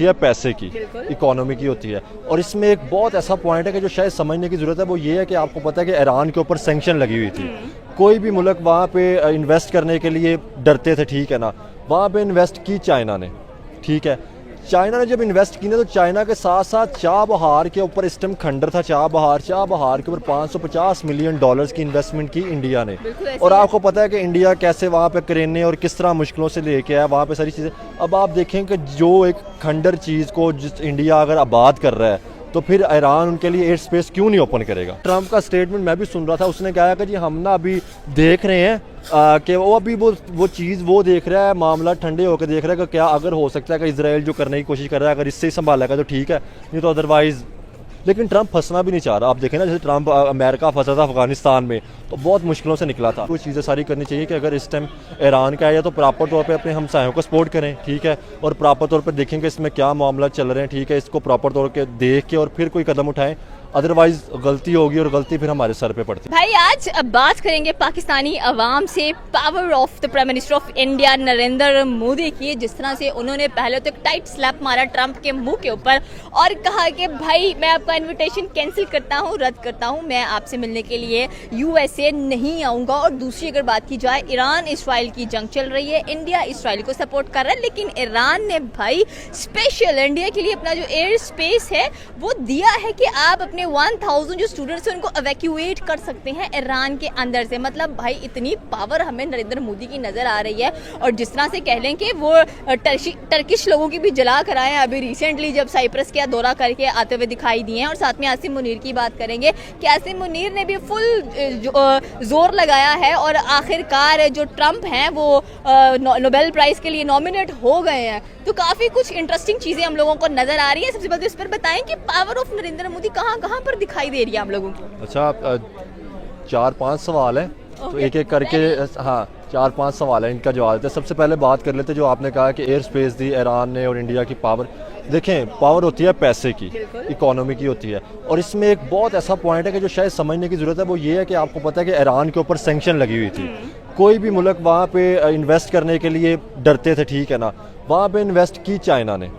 है पैसे की, इकोनॉमी की होती है। और इसमें एक बहुत ऐसा पॉइंट है कि जो शायद समझने की ज़रूरत है, वो ये है कि आपको पता है कि ईरान के ऊपर सैंक्शन लगी हुई थी। कोई भी मुल्क वहाँ पे इन्वेस्ट करने के लिए डरते थे, ठीक है ना। वहाँ पे इन्वेस्ट की चाइना ने, ठीक है। चाइना ने जब इन्वेस्ट की ना, तो चाइना के साथ साथ चाबहार के ऊपर इस टाइम खंडर था, चाबहार के ऊपर 550 मिलियन डॉलर्स की इन्वेस्टमेंट की इंडिया ने। और आपको पता है कि इंडिया कैसे वहाँ पे करेने और किस तरह मुश्किलों से लेके आया वहाँ पे सारी चीज़ें। अब आप देखें कि जो एक खंडर चीज़ को जिस इंडिया अगर आबाद कर रहा है, तो फिर ईरान उनके लिए एयर स्पेस क्यों नहीं ओपन करेगा। ट्रंप का स्टेटमेंट मैं भी सुन रहा था, उसने कहा कि जी हम ना अभी देख रहे हैं कि वो अभी वो चीज़ वो देख रहा है, मामला ठंडे होकर देख रहा है कि क्या अगर हो सकता है कि इजराइल जो करने की कोशिश कर रहा है अगर इससे ही संभालेगा तो ठीक है, नहीं तो अदरवाइज़। लेकिन ट्रंप फंसना भी नहीं चाह रहा। आप देखें ना, जैसे ट्रंप अमेरिका फंसा था अफगानिस्तान में, तो बहुत मुश्किलों से निकला था। वो चीज़ें सारी करनी चाहिए कि अगर इस टाइम ईरान का है तो प्रॉपर तौर पे अपने हमसायों को सपोर्ट करें, ठीक है। और प्रॉपर तौर पे देखें कि इसमें क्या मामला चल रहे हैं, ठीक है। इसको प्रॉपर तौर पे देख के और फिर कोई कदम उठाएं, अदरवाइज गलती होगी और गलती फिर हमारे सर पे पड़ती है। भाई आज अब बात करेंगे पाकिस्तानी अवाम से power of the prime minister of India Narendra Modi की। जिस तरह से उन्होंने पहले तो एक टाइट स्लैप मारा ट्रंप के मुंह के ऊपर और कहा कि भाई मैं आपका इनविटेशन कैंसिल करता हूं, रद्द करता हूं, मैं आपसे मिलने के लिए यूएसए नहीं आऊंगा। और दूसरी अगर बात की जाए, ईरान इसराइल की जंग चल रही है, इंडिया इसराइल को सपोर्ट कर रहा है, लेकिन ईरान ने भाई स्पेशल इंडिया के लिए अपना जो एयर स्पेस है वो दिया है कि आप अपने 1000 जो स्टूडेंट्स हैं उनको एवैक्यूएट कर सकते हैं ईरान के अंदर से। मतलब भाई इतनी पावर हमें नरेंद्र मोदी की नजर आ रही है। और जिस तरह से कह लें कि वो टर्किश लोगों की भी जला कराए हैं, अभी रिसेंटली जब साइप्रस का दौरा करके आते हुए दिखाई दिए हैं। और साथ में आसिम मुनीर की बात करेंगे कि आसिम मुनीर ने भी फुल जोर लगाया है और आखिरकार जो ट्रंप हैं वो नोबेल प्राइज के लिए नॉमिनेट हो गए हैं। तो काफी कुछ इंटरेस्टिंग चीजें हम लोगों को नजर आ रही है। सबसे पहले इस पर बताएं कि पावर ऑफ नरेंद्र मोदी कहाँ कहाँ पर दिखाई दे रही है हम लोगों की। अच्छा, 4-5 सवाल हैं, तो एक एक करके हाँ 4-5 सवाल हैं, इनका जवाब देते हैं। सबसे पहले बात कर लेते हैं जो आपने कहा कि एयर स्पेस दी ईरान ने और इंडिया की पावर। देखें, पावर होती है पैसे की, इकोनॉमी की होती है। और इसमें एक बहुत ऐसा पॉइंट है कि जो शायद समझने की ज़रूरत है, वो ये है कि आपको पता है कि ईरान के ऊपर सैंक्शन लगी हुई थी। कोई भी मुल्क वहाँ पे इन्वेस्ट करने के लिए डरते थे, ठीक है ना। वहाँ पे इन्वेस्ट की चाइना ने,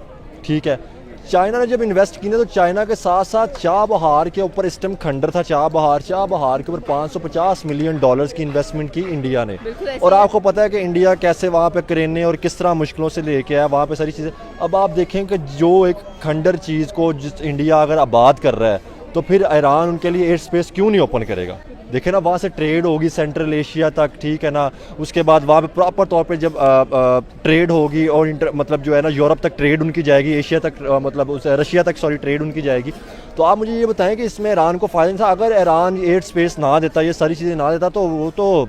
ठीक है। चाइना ने जब इन्वेस्ट की ना, तो चाइना के साथ साथ चाबहार के ऊपर इस टाइम खंडर था, चाबहार के ऊपर 550 मिलियन डॉलर्स की इन्वेस्टमेंट की इंडिया ने। और आपको पता है कि इंडिया कैसे वहाँ पे करेने और किस तरह मुश्किलों से लेके आया वहाँ पे सारी चीज़ें। अब आप देखें कि जो एक खंडर चीज़ को जिस इंडिया अगर आबाद कर रहा है, तो फिर ईरान उनके लिए एयर स्पेस क्यों नहीं ओपन करेगा। देखे ना, वहाँ से ट्रेड होगी सेंट्रल एशिया तक, ठीक है ना। उसके बाद वहाँ पे प्रॉपर तौर पे जब ट्रेड होगी और मतलब जो है ना यूरोप तक ट्रेड उनकी जाएगी, एशिया तक मतलब रशिया तक ट्रेड उनकी जाएगी। तो आप मुझे ये बताएं कि इसमें ईरान को फ़ायदा था। अगर ईरान एयर स्पेस ना देता, ये सारी चीज़ें ना देता, तो वो तो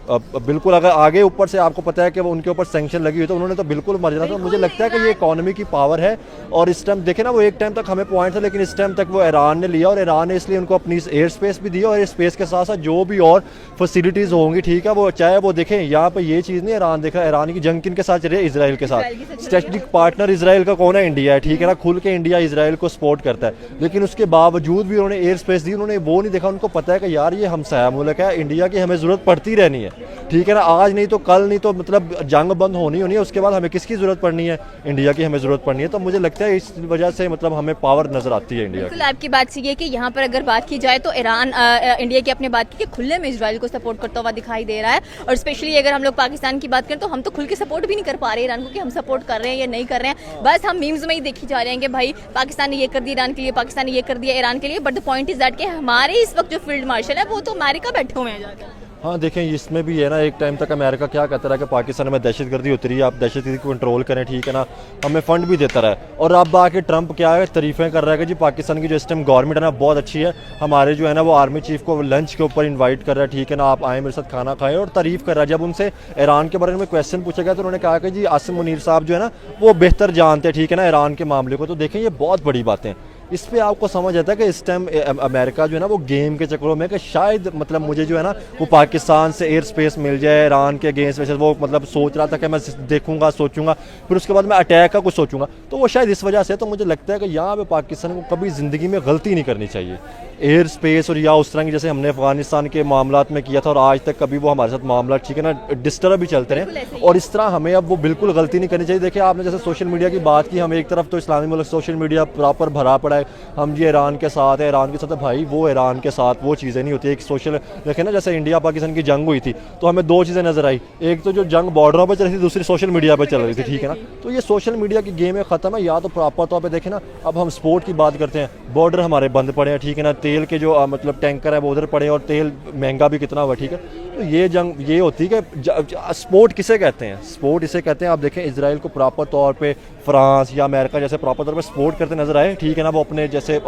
बिल्कुल अगर आगे ऊपर से आपको पता है कि वो उनके ऊपर सैंक्शन लगी हुई, तो उन्होंने तो बिल्कुल मर जाना। तो मुझे लगता है कि ये इकोनॉमी की पावर है। और इस टाइम देखे ना, वो एक टाइम तक हमें पॉइंट था, लेकिन इस टाइम तक वो ईरान ने लिया और ईरान ने इसलिए उनको अपनी एयर स्पेस भी दी। और एयर स्पेस के साथ साथ जो भी और फैसिलिटीज़ होंगी, ठीक है, वो चाहे वो देखें यहाँ पर ये चीज़ नहीं ईरान देखा, ईरान की जंग किन के साथ चल रही है, इसराइल के साथ। स्ट्रेटेजिक पार्टनर इसराइल का कौन है, इंडिया है, ठीक है ना। खुल के इंडिया इसराइल को सपोर्ट करता है, लेकिन उसके बावजूद भी उन्होंने एयर स्पेस दी। उन्होंने वो नहीं देखा, उनको पता है कि यार ये हमसाया मुल्क है, इंडिया की हमें ज़रूरत पड़ती रहनी है, ठीक है ना। आज नहीं तो कल, नहीं तो मतलब जंग बंद होनी है, उसके बाद हमें किसकी ज़रूरत पड़नी है, इंडिया की हमें ज़रूरत पड़नी है। तो मुझे लगता है इस वजह से मतलब हमें पावर नज़र आती है इंडिया की। आपकी बात सही है कि यहाँ पर अगर बात की जाए तो ईरान इंडिया की अपने बात की कि खुले में इसराइल को सपोर्ट करता हुआ दिखाई दे रहा है। और स्पेशली अगर हम लोग पाकिस्तान की बात करें तो हम तो खुल के सपोर्ट भी नहीं कर पा रहे ईरान को कि हम सपोर्ट कर रहे हैं या नहीं कर रहे हैं। बस हम मीम्स में ही देखी जा रहे हैं कि भाई पाकिस्तान ने ये कर दिया ईरान के लिए, पाकिस्तान ने ये कर दिया ईरान के लिए। But the point is that कि हमारे इस वक्त जो फील्ड मार्शल है वो तो अमेरिका बैठे हुए हैं जाकर। हाँ देखें, इसमें भी है ना, एक टाइम तक अमेरिका क्या कहता रहा कि पाकिस्तान में दहशतगर्दी उतरी है, आप दहशतगर्दी को कंट्रोल करें, ठीक है ना, हमें फ़ंड भी देता रहा है। और अब आके ट्रंप क्या है, तारीफ़ें कर रहा है कि जी पाकिस्तान की जो इस टाइम गवर्नमेंट है ना बहुत अच्छी है, हमारे जो है ना वो आर्मी चीफ को लंच के ऊपर इन्वाइट कर रहा है, ठीक है ना, आप आए मेरे साथ खाना खाएं, और तारीफ़ कर रहा है। जब उनसे ईरान के बारे में क्वेश्चन पूछा गया तो उन्होंने कहा कि जी आसिम मुनीर साहब जो है ना वो बेहतर जानते हैं, ठीक है ना, ईरान के मामले को। तो देखें, ये बहुत बड़ी बातें। इस पे आपको समझ आता है कि इस टाइम अमेरिका जो है ना वो गेम के चक्करों में, कि शायद मतलब मुझे जो है ना वो पाकिस्तान से एयर स्पेस मिल जाए ईरान के अगेंस्ट वैसे वो मतलब सोच रहा था कि मैं देखूंगा सोचूंगा फिर उसके बाद मैं अटैक का कुछ सोचूंगा, तो वो शायद इस वजह से। तो मुझे लगता है कि यहाँ पे पाकिस्तान को कभी ज़िंदगी में गलती नहीं करनी चाहिए एयर स्पेस और या उस तरह की जैसे हमने अफगानिस्तान के मामलात में किया था, और आज तक कभी वो हमारे साथ मामला ठीक है ना डिस्टर्ब भी चलते रहे, और इस तरह हमें अब वो बिल्कुल गलती नहीं करनी चाहिए। देखिए आपने जैसे सोशल मीडिया की बात की, हम एक तरफ तो इस्लामी मुल्क सोशल मीडिया प्रॉपर भरा पड़ा है, हम ये ईरान के साथ है ईरान के साथ है, भाई वो ईरान के साथ वो चीज़ें नहीं होती। एक सोशल देखें ना, जैसे इंडिया पाकिस्तान की जंग हुई थी तो हमें दो चीज़ें नजर आई, एक तो जो जंग बॉर्डरों पर चल रही थी, दूसरी सोशल मीडिया पर चल रही थी, ठीक है ना। तो ये सोशल मीडिया की गेम है ख़त्म है, या तो प्रॉपर तौर पर देखें ना। अब हम स्पोर्ट की बात करते हैं, बॉर्डर हमारे बंद पड़े हैं, ठीक है ना, तेल के जो मतलब टैंकर है वो उधर पड़े और तेल महंगा भी कितना हुआ, ठीक है। तो ये जंग ये होती है कि स्पोर्ट किसे कहते हैं, स्पोर्ट इसे कहते हैं। आप देखें इसराइल को प्रॉपर तौर पे फ्रांस या अमेरिका जैसे प्रॉपर तौर पे सपोर्ट करते नजर आए, ठीक है ना, वो अपने जैसे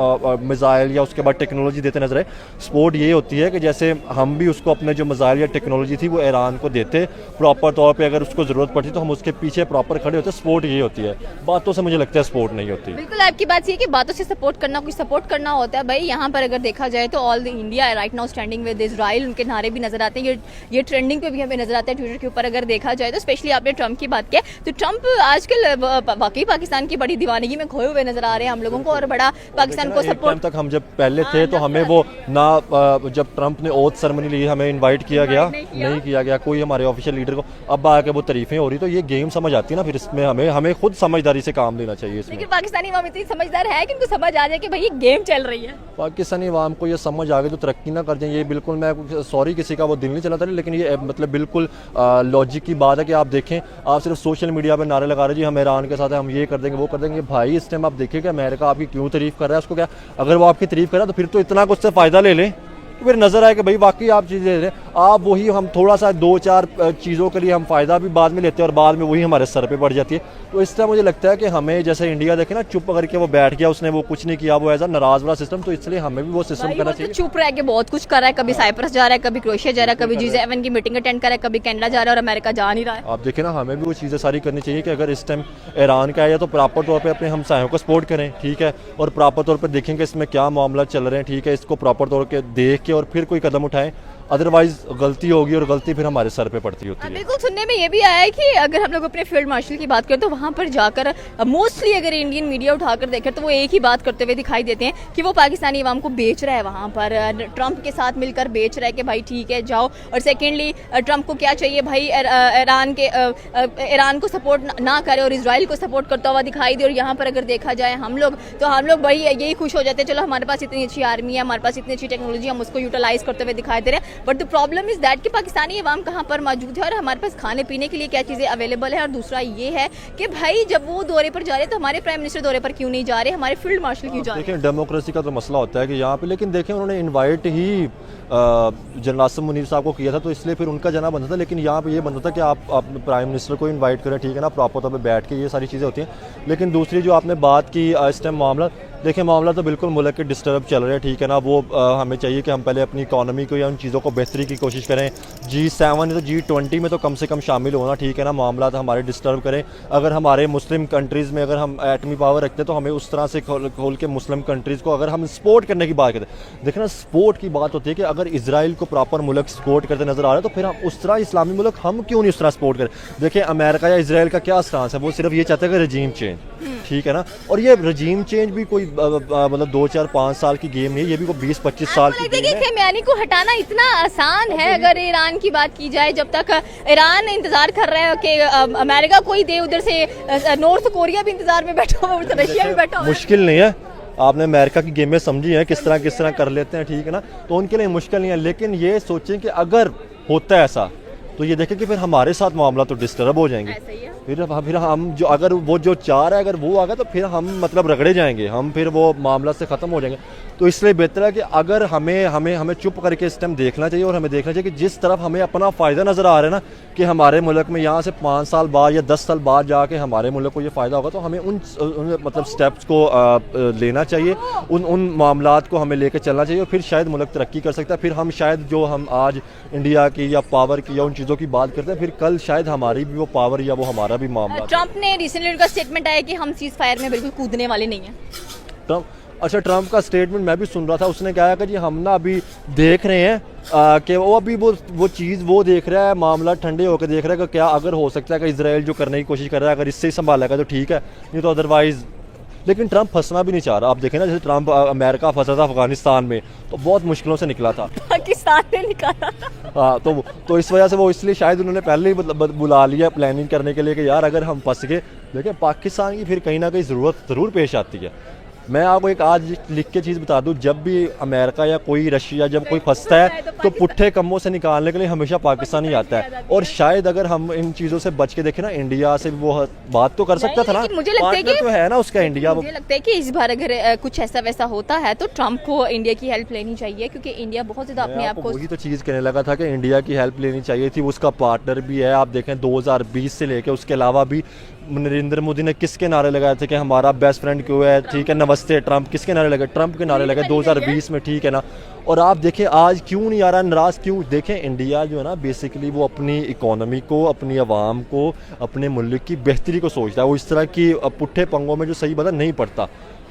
मिसाइल या उसके बाद टेक्नोलॉजी देते नजर आए। सपोर्ट ये होती है कि जैसे हम भी उसको अपने जो मिसाइल या टेक्नोलॉजी थी वो ईरान को देते प्रॉपर तौर पे, अगर उसको ज़रूरत पड़ती तो हम उसके पीछे प्रॉपर खड़े होते। सपोर्ट ये होती है, बातों से मुझे लगता है सपोर्ट नहीं होती। बिल्कुल आपकी बात ये कि बातों से सपोर्ट करना, कुछ सपोर्ट करना होता है। भाई यहाँ पर अगर देखा जाए तो all the India right now standing with Israel, उनके नारे भी नजर आते हैं, ये ट्रेंडिंग पे भी हमें नजर आता है ट्विटर के ऊपर। अगर देखा जाए तो स्पेशली आपने ट्रंप की बात किया, तो ट्रंप आजकल वाकई पाकिस्तान की बड़ी दीवानगी में खोए हुए नजर आ रहे हैं हम लोगों को, और बड़ा पाकिस्तान को सपोर्ट तक हम जब पहले थे तो हमें वो ना जब ट्रंप ने ओथ सेरेमनी ली हमें इनवाइट किया गया नहीं किया गया कोई हमारे ऑफिशियल लीडर को, अब आके वो तारीफें हो रही, तो ये गेम समझ आती है ना, फिर इसमें हमें खुद समझदारी से काम लेना चाहिए इसमें। लेकिन पाकिस्तानी अवाम इतनी समझदार है कि उनको समझ आ जाए कि भाई ये गेम चल रही है। पाकिस्तानी अवाम को ये समझ आ गई तो तरक्की ना कर जाए, ये बिल्कुल, मैं सॉरी किसी का वो दिल नहीं चलाता, लेकिन ये मतलब बिल्कुल लॉजिक की बात है कि आप देखें, आप सिर्फ सोशल मीडिया पर नारे लगा रहे जी हम ईरान के साथ है, हम ये कर देंगे वो कर देंगे। भाई इस टाइम आप देखिए कि अमेरिका आपकी क्यों तारीफ कर रहा है, उसको क्या, अगर वो आपकी तारीफ कर रहा है तो फिर तो इतना कुछ से फ़ायदा ले लें, फिर नजर आए कि भाई वाकई आप चीज़ें दे रहे हैं, आप वही हम थोड़ा सा दो चार चीज़ों के लिए हम फ़ायदा भी बाद में लेते हैं और बाद में वही हमारे सर पे पड़ जाती है। तो इस तरह मुझे लगता है कि हमें जैसे इंडिया देखे ना, चुप करके वो बैठ गया, उसने वो कुछ नहीं किया, वो एज अ नाराज वाला सिस्टम, तो इसलिए हमें भी वो सिस्टम करना चाहिए। चुप रह के बहुत कुछ कर रहा है, कभी साइप्रस जा रहा है, कभी क्रोएशिया जा रहा है, कभी G7 की मीटिंग अटेंड कर रहा है, कभी कनाडा जा रहा है और अमेरिका जा नहीं रहा है। आप देखें ना, हमें भी वो चीज़ें सारी करनी चाहिए कि अगर इस टाइम ईरान का है तो प्रॉपर तौर पे अपने हमसायों को सपोर्ट करें, ठीक है, और प्रॉपर तौर पे देखें कि इसमें क्या मामला चल रहे हैं, ठीक है, इसको प्रॉपर तौर पे देख के और फिर कोई कदम उठाएं, अदरवाइज गलती होगी और गलती फिर हमारे सर पे पड़ती होती है। बिल्कुल, सुनने में ये भी आया है कि अगर हम लोग अपने फील्ड मार्शल की बात करें तो वहाँ पर जाकर मोस्टली अगर इंडियन मीडिया उठाकर देखें तो वो एक ही बात करते हुए दिखाई देते हैं कि वो पाकिस्तानी अवाम को बेच रहा है, वहाँ पर ट्रंप के साथ मिलकर बेच रहा है कि भाई ठीक है जाओ। और सेकेंडली ट्रंप को क्या चाहिए भाई, ईरान को सपोर्ट ना करे और इसराइल को सपोर्ट करता हुआ दिखाई दे। और यहाँ पर अगर देखा जाए हम लोग भाई यही खुश हो जाते हैं, चलो हमारे पास इतनी अच्छी आर्मी है, हमारे पास इतनी अच्छी टेक्नोलॉजी, हम उसको यूटिलाइज करते हुए दिखाई दे रहे हैं। But the problem is that कि पाकिस्तानी अवाम कहाँ पर मौजूद है और हमारे पास खाने पीने के लिए क्या चीज़ें अवेलेबल है। और दूसरा ये है कि भाई जब वो दौरे पर जा रहे हैं तो हमारे प्राइम मिनिस्टर दौरे पर क्यों नहीं जा रहे, हमारे फील्ड मार्शल क्यों जा रहे हैं। देखिए डेमोक्रेसी का तो मसला होता है कि यहाँ पे, लेकिन देखें उन्होंने इनवाइट ही जनरल आसिम मुनीर साहब को किया था, तो इसलिए फिर उनका जाना बनता था। लेकिन यहाँ पे ये बनता था कि आप प्राइम मिनिस्टर को इनवाइट करें, ठीक है ना, प्रॉपर तौर पे बैठ के, ये सारी चीज़ें होती हैं। लेकिन दूसरी जो आपने बात की इस टाइम मामला, देखिए मामला तो बिल्कुल मुल्क के डिस्टर्ब चल रहे हैं, ठीक है ना, वो हमें चाहिए कि हम पहले अपनी इकॉनमी को या उन चीज़ों को बेहतरी की कोशिश करें। G7 तो G20 में तो कम से कम शामिल होना, ठीक है ना, मामला तो हमारे डिस्टर्ब करें। अगर हमारे मुस्लिम कंट्रीज़ में अगर हम एटमी पावर रखते हैं तो हमें उस तरह से खोल के मुस्लिम कंट्रीज़ को अगर हम सपोर्ट करने की बात करते हैं, देखना सपोर्ट की बात होती है कि अगर इसराइल को प्रॉपर मुल्क सपोर्ट करते नजर आ रहा है तो फिर हम उस तरह इस्लामी मुल्क हम क्यों नहीं उस तरह सपोर्ट करें। देखिए अमेरिका या इसराइल का क्या स्टांस है, वो सिर्फ ये चाहते हैं कि रजीम चेंज, ठीक है ना, और ये रजीम चेंज भी कोई मतलब 2 4 5 साल की गेम नहीं है, ये भी कोई 20-25 साल की गेम है। खेमेनी को हटाना इतना आसान है। अगर ईरान की बात की जाए, जब तक ईरान इंतजार कर रहा है कि अमेरिका कोई दे, उधर से नॉर्थ कोरिया भी इंतजार में बैठा हुआ, उधर रशिया भी बैठा हुआ, मुश्किल नहीं है। आपने अमेरिका की गेमें समझी हैं किस तरह कर लेते हैं, ठीक है ना, तो उनके लिए मुश्किल नहीं है। लेकिन ये सोचें कि अगर होता है ऐसा तो ये देखें कि फिर हमारे साथ मामला तो डिस्टर्ब हो जाएंगे, फिर हम जो अगर वो जो चाह रहा है अगर वो आ गया तो फिर हम मतलब रगड़े जाएंगे, हम फिर वो मामला से ख़त्म हो जाएंगे। तो इसलिए बेहतर है कि अगर हमें चुप करके इस टाइम देखना चाहिए, और हमें देखना चाहिए कि जिस तरफ हमें अपना फ़ायदा नज़र आ रहा है ना, कि हमारे मुल्क में यहाँ से 5 साल बाद या 10 साल बाद जाके हमारे मुल्क को ये फ़ायदा होगा, तो हमें उन मतलब स्टेप्स को लेना चाहिए, उन मामलात को हमें लेकर चलना चाहिए, और फिर शायद मुल्क तरक्की कर सकता है। फिर हम शायद जो हम आज इंडिया की या पावर की या उन चीज़ों की बात करते हैं, फिर कल शायद हमारी भी वो पावर या वो हमारा भी मामला। ट्रंप ने रिसेंटली उनका स्टेटमेंट आया कि हम सीज फायर में बिल्कुल कूदने वाले नहीं हैं। अच्छा, ट्रंप का स्टेटमेंट मैं भी सुन रहा था, उसने कहा कि जी हम ना अभी देख रहे हैं कि वो अभी वो चीज़ वो देख रहा है, मामला ठंडे होकर देख रहा है कि क्या अगर हो सकता है कि इसराइल जो करने की कोशिश कर रहा है अगर इससे ही संभालेगा तो ठीक है, नहीं तो अदरवाइज़। लेकिन ट्रंप फंसना भी नहीं चाह रहा। आप देखें ना, जैसे ट्रंप अमेरिका फंसा था अफगानिस्तान में तो बहुत मुश्किलों से निकला था। पाकिस्तान ने निकाला। हाँ, तो इस वजह से वो इसलिए शायद उन्होंने पहले ही बुला लिया प्लानिंग करने के लिए कि यार अगर हम फंस गए, देखिए पाकिस्तान की फिर कहीं ना कहीं ज़रूरत ज़रूर पेश आती है। मैं आपको एक आज लिख के चीज़ बता दूं, जब भी अमेरिका या कोई रशिया जब कोई फंसता है तो पुट्ठे कम्मों से निकालने के लिए हमेशा पाकिस्तान ही आता है। और शायद अगर हम इन चीज़ों से बच के देखें ना, इंडिया से वो बात तो कर सकता था ना, मुझे लगता है कि तो है ना उसका इंडिया। मुझे लगता है कि इस बार अगर कुछ ऐसा वैसा होता है तो ट्रंप को इंडिया की हेल्प लेनी चाहिए, क्योंकि इंडिया बहुत ज़्यादा अपने आप को वही तो चीज़ कहने लगा था कि इंडिया की हेल्प लेनी चाहिए थी। उसका पार्टनर भी है, आप देखें 2020 से लेकर उसके अलावा भी नरेंद्र मोदी ने किसके नारे लगाए थे कि हमारा बेस्ट फ्रेंड क्यों है, ठीक है, नमस्ते ट्रंप, किसके नारे लगे? ट्रंप के नारे लगे 2020 में, ठीक है ना। और आप देखें आज क्यों नहीं आ रहा, नाराज़ क्यों? देखें इंडिया जो है ना बेसिकली वो अपनी इकोनॉमी को, अपनी आवाम को, अपने मुल्क की बेहतरी को सोचता है। वो इस तरह की पुट्ठे पंगों में जो सही बता नहीं पड़ता।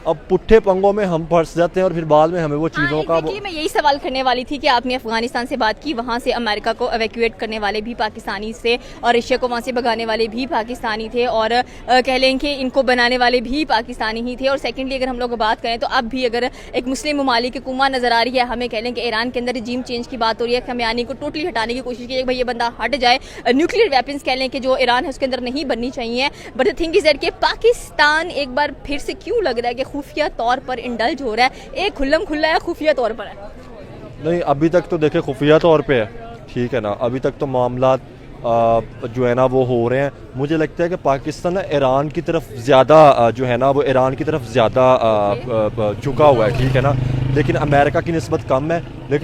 अब पुट्ठे पंगों में हम फंस जाते हैं और फिर बाद में हमें वो चीज़ों का मैं यही सवाल करने वाली थी कि आपने अफगानिस्तान से बात की, वहाँ से अमेरिका को एवैक्यूएट करने वाले भी पाकिस्तानी से और रशिया को वहाँ से भगाने वाले भी पाकिस्तानी थे, और कह लें कि इनको बनाने वाले भी पाकिस्तानी ही थे। और सेकेंडली अगर हम लोग बात करें तो अब भी अगर एक मुस्लिम ममालिक की कुमा नज़र आ रही है, हमें कह लें कि ईरान के अंदर रजीम चेंज की बात हो रही है, खमेयानी को टोटली हटाने की कोशिश की है, भाई ये बंदा हट जाए, न्यूक्लियर वेपन्स कह लें कि जो ईरान है उसके अंदर नहीं बननी चाहिए। But the thing is that कि पाकिस्तान एक बार फिर से क्यों लग रहा है कि खुफिया तौर पर इंडल्ज हो रहा है, एक खुल्लम खुल्ला है खुफिया तौर पर है। नहीं, अभी तक तो देखे खुफिया तौर पे है, ठीक है ना, अभी तक तो मामला जो है ना वो हो रहे हैं। मुझे लगता है कि पाकिस्तान ना ईरान की तरफ ज़्यादा जो है ना वो ईरान की तरफ ज़्यादा झुका हुआ है, ठीक है ना, लेकिन अमेरिका की निस्बत कम है। लेकिन